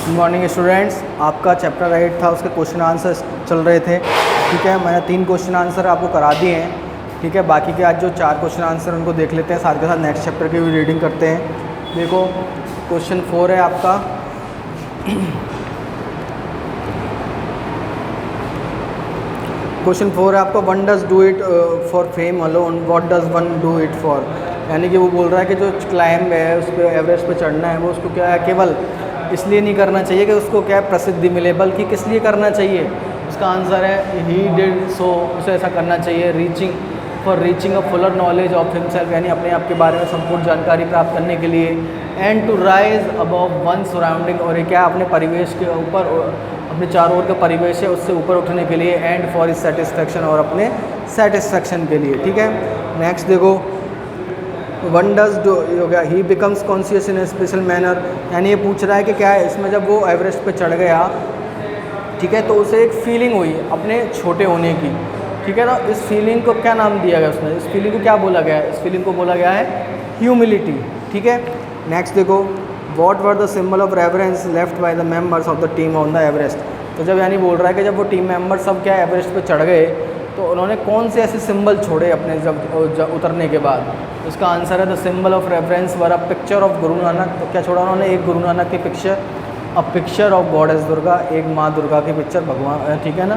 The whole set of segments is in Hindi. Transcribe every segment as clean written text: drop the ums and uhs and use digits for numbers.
Good morning students. आपका चैप्टर 8 था, उसके क्वेश्चन आंसर चल रहे थे। ठीक है, मैंने 3 क्वेश्चन आंसर आपको करा दिए हैं। ठीक है, बाकी के आज जो 4 क्वेश्चन आंसर उनको देख लेते हैं, साथ के साथ नेक्स्ट चैप्टर की भी रीडिंग करते हैं। देखो क्वेश्चन 4 है आपका। क्वेश्चन 4 है आपका, one does do it for fame alone, what does one do it for. यानी कि वो बोल रहा है कि जो क्लाइंब है, उस पर एवरेस्ट पे चढ़ना है, वो उसको क्या है, केवल इसलिए नहीं करना चाहिए कि उसको क्या है प्रसिद्धि मिले, बल्कि किस लिए करना चाहिए। उसका आंसर है ही डिड सो, उसे ऐसा करना चाहिए reaching a Fuller knowledge of himself, यानी अपने आप के बारे में संपूर्ण जानकारी प्राप्त करने के लिए। And to rise above one surrounding, और ये क्या अपने परिवेश के ऊपर, अपने चारों ओर का परिवेश है उससे ऊपर उठने के लिए। एंड फॉर इज सेटिस्फेक्शन, और अपने सेटिस्फेक्शन के लिए। ठीक है, नेक्स्ट देखो, वन डज डू हो गया, ही becomes conscious in A special manner, यानी ये पूछ रहा है कि क्या है इसमें, जब वो एवरेस्ट पे चढ़ गया, ठीक है, तो उसे एक फीलिंग हुई अपने छोटे होने की। ठीक है ना, इस फीलिंग को क्या नाम दिया गया उसमें, इस फीलिंग को क्या बोला गया है, इस फीलिंग को बोला गया है ह्यूमिलिटी। ठीक है, नेक्स्ट देखो, what were the symbol of reverence left by the members of the team on the Everest. तो जब यानी बोल रहा है कि जब वो टीम मेम्बर सब क्या एवरेस्ट पे चढ़ गए, तो उन्होंने कौन से ऐसे सिंबल छोड़े अपने जब उतरने के बाद। उसका आंसर है the symbol of reference were a picture of Guru Nanak. तो क्या छोड़ा उन्होंने, एक गुरु नानक की picture, a picture of goddess Durga, एक माँ दुर्गा की पिक्चर, भगवान, ठीक है ना।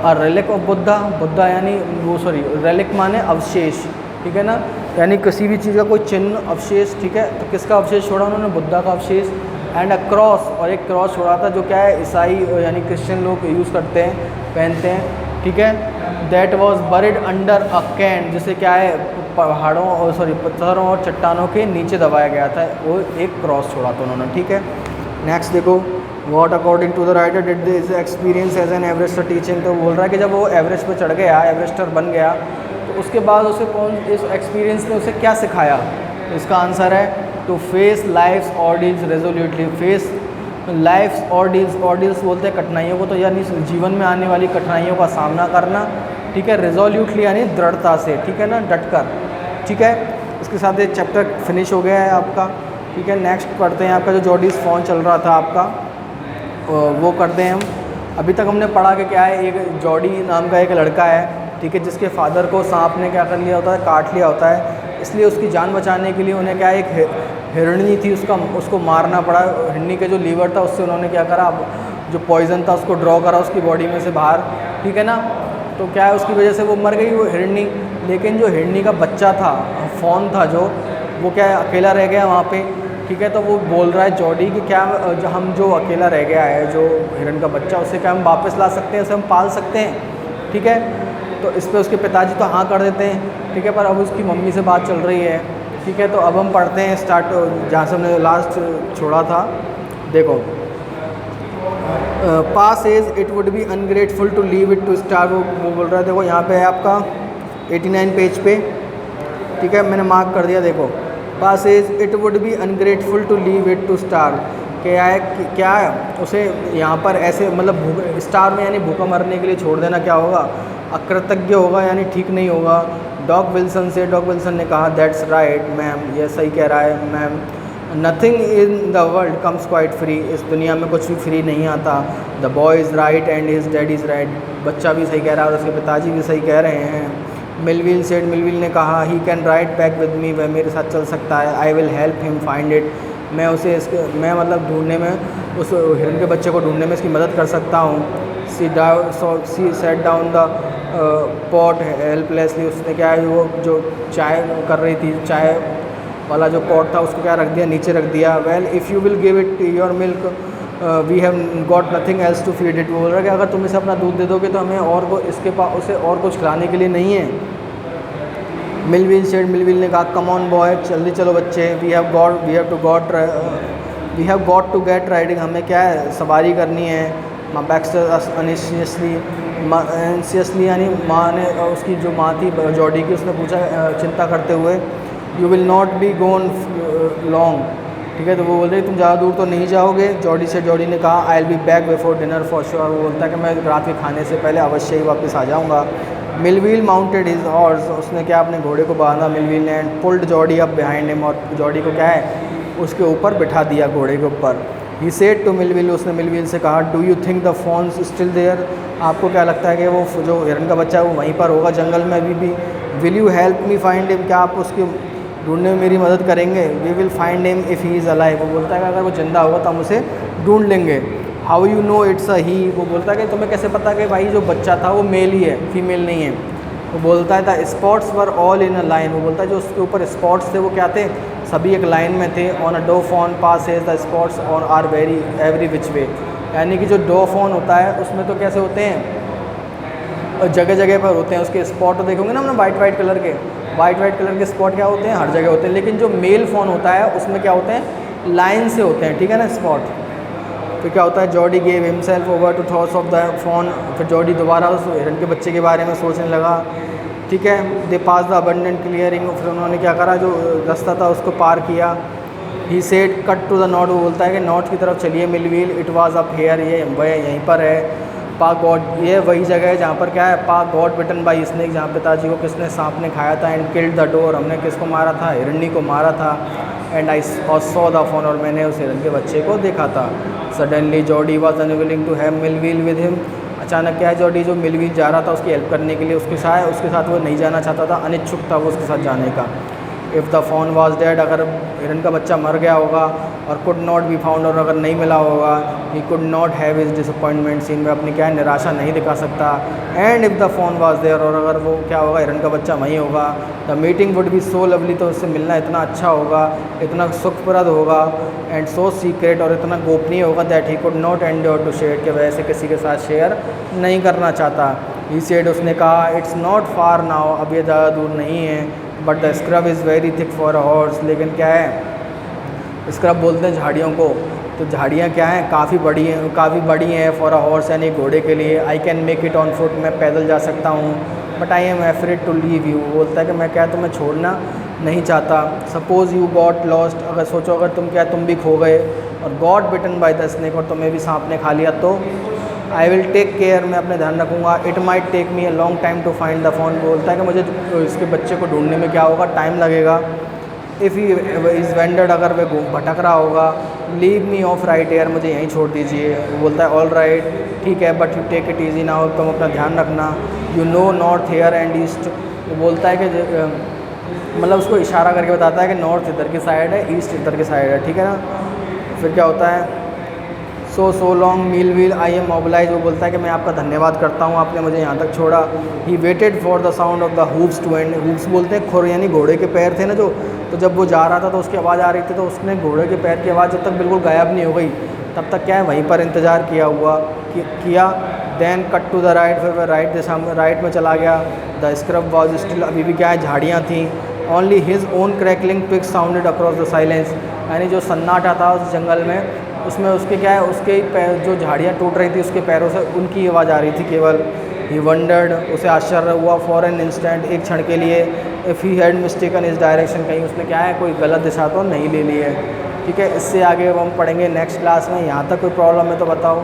अ रेलिक ऑफ बुद्धा यानी वो रेलिक माने अवशेष, ठीक है ना, यानी किसी भी चीज़ का कोई चिन्ह, अवशेष। ठीक है, तो किसका अवशेष छोड़ा उन्होंने, बुद्धा का अवशेष। एंड अ क्रॉस, और एक क्रॉस छोड़ा था जो क्या है ईसाई यानी क्रिश्चियन लोग यूज़ करते हैं, पहनते हैं। ठीक है, that was buried under a can, जिसे क्या है पहाड़ों और पत्थरों और चट्टानों के नीचे दबाया गया था, वो एक क्रॉस छोड़ा था उन्होंने। ठीक है, नेक्स्ट देखो, what according to the writer did this experience as an Everester teaching. तो बोल रहा है कि जब वो एवरेस्ट पर चढ़ गया, एवरेस्टर बन गया, तो उसके बाद उसे इस एक्सपीरियंस ने उसे क्या सिखाया। तो इसका आंसर है to face life's ordeals resolutely, face life's ordeals बोलते हैं कठिनाइयों को, तो यानी जीवन में आने वाली कठिनाइयों का सामना करना। ठीक है, रेजोल्यूटली यानी दृढ़ता से, ठीक है ना, डटकर। ठीक है, इसके साथ ये चैप्टर फिनिश हो गया है आपका। ठीक है, नेक्स्ट पढ़ते हैं आपका जो जॉडीज फोन चल रहा था आपका, वो करते हैं हम। अभी तक हमने पढ़ा कि क्या है, एक जॉडी नाम का एक लड़का है, ठीक है, जिसके फादर को सांप ने क्या कर लिया होता है, काट लिया होता है। इसलिए उसकी जान बचाने के लिए उन्हें क्या है, एक हिरणी थी, उसको मारना पड़ा। हिरणी के जो लीवर था उससे उन्होंने क्या करा, जो पॉइज़न था उसको ड्रॉ करा उसकी बॉडी में से बाहर। ठीक है ना, तो क्या है उसकी वजह से वो मर गई वो हिरणी। लेकिन जो हिरणी का बच्चा था, फॉन था जो, वो क्या है अकेला रह गया वहाँ पे। ठीक है, तो वो बोल रहा है जॉडी कि क्या हम जो अकेला रह गया है, जो हिरण का बच्चा, उसे क्या हम वापस ला सकते हैं, उसे हम पाल सकते हैं। ठीक है, तो इस पर उसके पिताजी तो हाँ कर देते हैं। ठीक है, पर अब उसकी मम्मी से बात चल रही है। ठीक है, तो अब हम पढ़ते हैं स्टार्ट जहाँ से हमने लास्ट छोड़ा था। देखो, pass as it would be ungrateful to leave it to star, वो बोल रहा है। देखो यहाँ पे है आपका 89 पेज पे। ठीक है, मैंने मार्क कर दिया। देखो, pass as it would be ungrateful to leave it to star, क्या है उसे यहाँ पर ऐसे मतलब स्टार में यानी भूखा मरने के लिए छोड़ देना क्या होगा, अकृतज्ञ होगा, यानी ठीक नहीं होगा। डॉग विल्सन ने कहा दैट्स राइट मैम, यह सही कह रहा है ma'am. Nothing in the world comes quite free, इस दुनिया में कुछ भी फ्री नहीं आता। The boy is right and his daddy is right, बच्चा भी सही कह रहा है और उसके पिताजी भी सही कह रहे हैं। मिलविल ने कहा he can ride back with me, वह मेरे साथ चल सकता है। I will help him find it, मैं मतलब ढूंढने में, उस हिरन के बच्चे को ढूंढने में इसकी मदद कर सकता हूँ। She set down the pot helplessly, उसने क्या है वो जो चाय कर रही थी, चाय वाला जो पॉट था उसको क्या रख दिया, नीचे रख दिया। Well if you will give it your milk we have got nothing else to feed it, बोल रहा है कि अगर तुम इसे अपना दूध दे दोगे तो हमें और वो इसके पास उसे और कुछ खिलाने के लिए नहीं है। मिलविल ने कहा कम ऑन बॉय, जल्दी चलो बच्चे, we have got to get riding, हमें क्या है सवारी करनी है। बैक्स्टर एंसियसली यानी माँ ने, उसकी जो माँ थी जॉडी की, उसने पूछा चिंता करते हुए, you will not be gone long. ठीक है, तो वो बोल रही तुम ज़्यादा दूर तो नहीं जाओगे। जॉडी ने कहा I will be back before dinner for sure, वो बोलता है कि मैं रात के खाने से पहले अवश्य ही वापस आ जाऊँगा। मिलविल माउंटेड हिज हॉर्स, उसने क्या अपने घोड़े को बांधा मिलविल ने, and pulled Jordi up behind him, और जॉडी को क्या है उसके ऊपर बिठा दिया घोड़े के ऊपर। ही सेड टू मिलविल, उसने मिलविल से कहा, do you think the fawn's still there, आपको क्या लगता है कि वो जो हिरन का बच्चा है वो वहीं पर होगा जंगल में अभी भी। Will you help me find him, क्या आप उसकी ढूंढने में मेरी मदद करेंगे। We will find him if he is alive, वो बोलता है कि अगर वो जिंदा होगा तो हम उसे ढूंढ लेंगे। How you know it's a he, वो बोलता है कि तुम्हें कैसे पता कि भाई जो बच्चा था वो मेल ही है, फीमेल नहीं है। वो बोलता है the spots were all in a line, वो बोलता है जो उसके ऊपर स्पॉट्स थे वो क्या थे, सभी एक लाइन में थे। On a doe phone pass the spots on are very every which way, यानी कि जो डो फोन होता है उसमें तो कैसे होते हैं, जगह जगह पर होते हैं उसके स्पॉट, तो देखोगे ना हमने वाइट कलर के, वाइट कलर के स्पॉट क्या होते हैं, हर जगह होते हैं। लेकिन जो मेल फ़ोन होता है उसमें क्या होते हैं, लाइन से होते हैं, ठीक है ना, स्पॉट। फिर क्या होता है, Jody gave himself over to thoughts of the fawn, फिर जॉडी दोबारा उस हिरन के बच्चे के बारे में सोचने लगा, ठीक है। दे पास द अबंडेंट क्लियरिंग, फिर उन्होंने क्या करा, जो रास्ता था उसको पार किया। He said cut to the knot, वो बोलता है कि नॉट की तरफ चलिए Millwheel, it was up here, ये वह यहीं पर है। पाक गॉड, ये वही जगह है जहाँ पर क्या है, पाक गॉड बिटन बाई स्नेक, जहाँ पिताजी को किसने सांप ने खाया था। एंड किल्ड द डोर, हमने किसको मारा था, हिरणी को मारा था। And I saw the fawn, और मैंने उस हिरन के बच्चे को देखा था। Suddenly Jody was unwilling to have Millwheel with him, अचानक क्या है, जॉडी जो मिलविल जा रहा था उसकी हेल्प करने के लिए उसके साथ वो नहीं जाना चाहता था, अनिच्छुक था वो उसके साथ जाने का। If the phone was dead, अगर हिरन का बच्चा मर गया होगा, और कुड नॉट बी फाउंड, और अगर नहीं मिला होगा, he could not have his disappointment seen, में अपनी क्या है निराशा नहीं दिखा सकता। And if the phone was there, और अगर वो क्या होगा, हिरन का बच्चा वहीं होगा, the meeting would be so lovely, तो उससे मिलना इतना अच्छा होगा, इतना सुखप्रद होगा, एंड सो सीक्रेट, और इतना गोपनीय होगा, that he could not endure to share, के वजह से किसी के साथ शेयर नहीं करना चाहता। ही सेड, उसने कहा, इट्स नॉट फार नाउ, अब ये ज़्यादा दूर नहीं है, but the scrub is very thick for a horse, लेकिन क्या है, स्क्रब बोलते हैं झाड़ियों को, तो झाड़ियाँ क्या हैं, काफ़ी बड़ी हैं फॉर अ हॉर्स, यानी घोड़े के लिए। I can make it on foot, मैं पैदल जा सकता हूँ, but I am afraid to leave you, बोलता है कि मैं क्या तुम्हें छोड़ना नहीं चाहता। सपोज़ यू गॉट लॉस्ट, अगर सोचो अगर तुम भी खो गए, और got bitten by the snake, और तुम्हें भी सांप ने खा लिया, तो आई विल टेक केयर, मैं अपने ध्यान रखूँगा। It might take me a long time to find the phone, बोलता है कि मुझे इसके बच्चे को ढूंढने में क्या होगा, टाइम लगेगा। इफ़ ही इज़ वेंडर्ड, अगर वह भटक रहा होगा, leave me of right air, मुझे यहीं छोड़ दीजिए। वो बोलता है ऑल राइट, ठीक है, but you take it easy now, तुम अपना ध्यान रखना। You know north here and east, वो बोलता है कि मतलब उसको इशारा करके बताता है कि नॉर्थ इधर की साइड है, ईस्ट इधर की साइड है, ठीक है ना। फिर क्या होता है, सो लॉन्ग मिलविल, आई एम मोबिलाइज, वो बोलता है कि मैं आपका धन्यवाद करता हूँ, आपने मुझे यहाँ तक छोड़ा। He waited for the sound of the hooves to end, hooves बोलते हैं खुर, यानी घोड़े के पैर थे ना जो, तो जब वो जा रहा था तो उसकी आवाज़ आ रही थी, तो उसने घोड़े के पैर की आवाज़ जब तक बिल्कुल गायब नहीं हो गई तब तक क्या है वहीं पर इंतज़ार किया। Then cut to the right, फिर वह राइट दिशा में, राइट में चला गया। द स्क्रब वॉज स्टिल, अभी भी क्या है झाड़ियाँ थीं। Only his own crackling pick sounded across the silence, यानी जो सन्नाटा था उस जंगल में, उसमें उसके क्या है, उसके पैर, जो झाड़ियाँ टूट रही थी उसके पैरों से उनकी आवाज़ आ रही थी केवल। ही वंडर्ड, उसे आश्चर्य हुआ, फॉर एन इंस्टेंट, एक क्षण के लिए। इफ़ ही हैड मिस्टेकन इस डायरेक्शन, कहीं उसने क्या है कोई गलत दिशा तो नहीं ले ली है। ठीक है, इससे आगे हम पढ़ेंगे नेक्स्ट क्लास में। यहाँ तक कोई प्रॉब्लम है तो बताओ।